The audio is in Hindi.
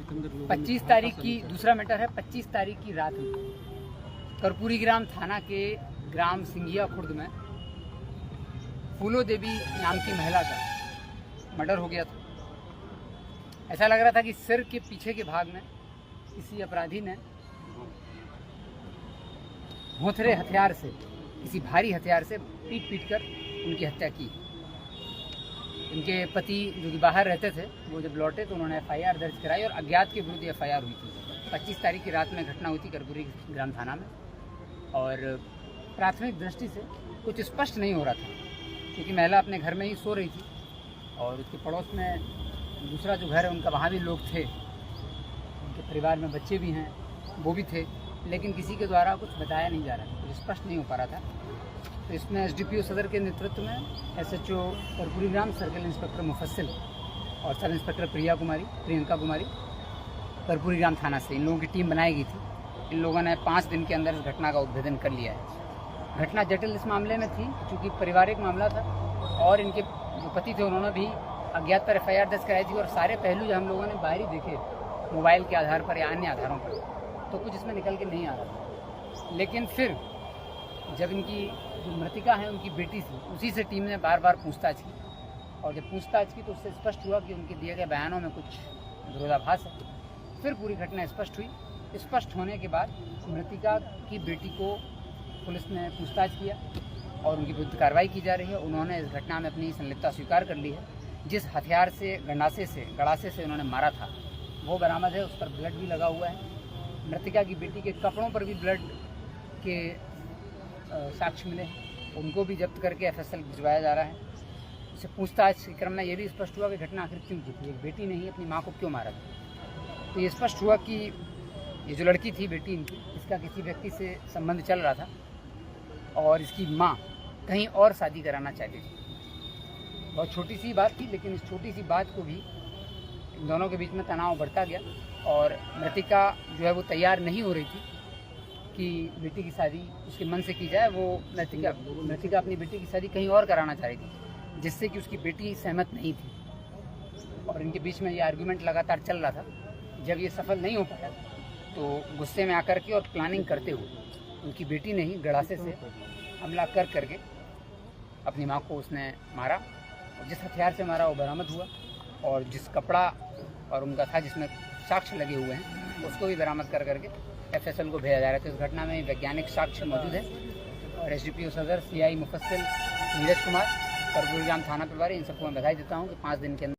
25 तारीख की दूसरा मैटर है। 25 तारीख की रात में कर्पूरी ग्राम थाना के ग्राम सिंघिया खुर्द में फूलो देवी नाम की महिला का मर्डर हो गया था। ऐसा लग रहा था कि सिर के पीछे के भाग में किसी अपराधी ने भोथरे हथियार से, किसी भारी हथियार से पीट कर उनकी हत्या की। इनके पति जो कि बाहर रहते थे, वो जब लौटे तो उन्होंने FIR दर्ज कराई और अज्ञात के विरुद्ध FIR हुई थी। 25 तारीख की रात में घटना हुई थी कर्पूरी ग्राम थाना में। और प्राथमिक दृष्टि से कुछ स्पष्ट नहीं हो रहा था, क्योंकि महिला अपने घर में ही सो रही थी और उसके पड़ोस में दूसरा जो घर है उनका, वहाँ भी लोग थे, उनके परिवार में बच्चे भी हैं, वो भी थे, लेकिन किसी के द्वारा कुछ बताया नहीं जा रहा था, कुछ स्पष्ट नहीं हो पा रहा था। तो इसमें SDPO सदर के नेतृत्व में SHO कर्पूरी ग्राम, सर्किल इंस्पेक्टर मुफस्सिल और सब इंस्पेक्टर प्रियंका कुमारी कर्पूरी ग्राम थाना से इन लोगों की टीम बनाई गई थी। इन लोगों ने 5 दिन के अंदर इस घटना का उद्भेदन कर लिया है। घटना जटिल इस मामले में थी क्योंकि पारिवारिक मामला था और इनके जो पति थे उन्होंने भी अज्ञात पर FIR दर्ज कराई थी और सारे पहलू जो हम लोगों ने बाहरी देखे मोबाइल के आधार पर या अन्य आधारों पर, तो कुछ इसमें निकल के नहीं आ रहा था। लेकिन फिर जब इनकी जो मृतिका है उनकी बेटी थी, उसी से टीम ने बार बार पूछताछ की और जब पूछताछ की तो उससे स्पष्ट हुआ कि उनके दिए गए बयानों में कुछ विरोधाभास है। फिर पूरी घटना स्पष्ट हुई। स्पष्ट होने के बाद मृतिका की बेटी को पुलिस ने पूछताछ किया और उनकी विरुद्ध कार्रवाई की जा रही है। उन्होंने इस घटना में अपनी संलिप्तता स्वीकार कर ली है। जिस हथियार से, गड़ासे से उन्होंने मारा था वो बरामद है, उस पर ब्लड भी लगा हुआ है। मृतिका की बेटी के कपड़ों पर भी ब्लड के साक्ष्य मिले हैं, उनको भी जब्त करके FSL भिजवाया जा रहा है। उससे पूछताछ के क्रम में ये भी स्पष्ट हुआ कि घटना आखिर क्यों की थी, एक बेटी ने ही अपनी माँ को क्यों मारा था। तो ये स्पष्ट हुआ कि ये जो लड़की थी, बेटी इनकी, इसका किसी व्यक्ति से संबंध चल रहा था और इसकी माँ कहीं और शादी कराना चाहती थी। बहुत छोटी सी बात थी, लेकिन इस छोटी सी बात को भी इन दोनों के बीच में तनाव बढ़ता गया और मृतिका जो है वो तैयार नहीं हो रही थी कि बेटी की शादी उसके मन से की जाए। वो मृतिका अपनी बेटी की शादी कहीं और कराना चाह रही थी, जिससे कि उसकी बेटी सहमत नहीं थी और इनके बीच में ये आर्गुमेंट लगातार चल रहा था। जब ये सफल नहीं हो पाया तो गुस्से में आकर के और प्लानिंग करते हुए उनकी बेटी ने ही गड़ासे से हमला करके अपनी माँ को उसने मारा। और जिस हथियार से मारा वो बरामद हुआ और जिस कपड़ा और उनका था जिसमें साक्ष्य लगे हुए हैं उसको भी बरामद करके FSL को भेजा जा रहा है। तो इस घटना में वैज्ञानिक साक्ष्य मौजूद है और SDPO सदर CI मुफस्सिल नीरज कुमार, कर्पूरी ग्राम थाना प्रभारी, इन सबको मैं बधाई देता हूँ कि 5 दिन के अंदर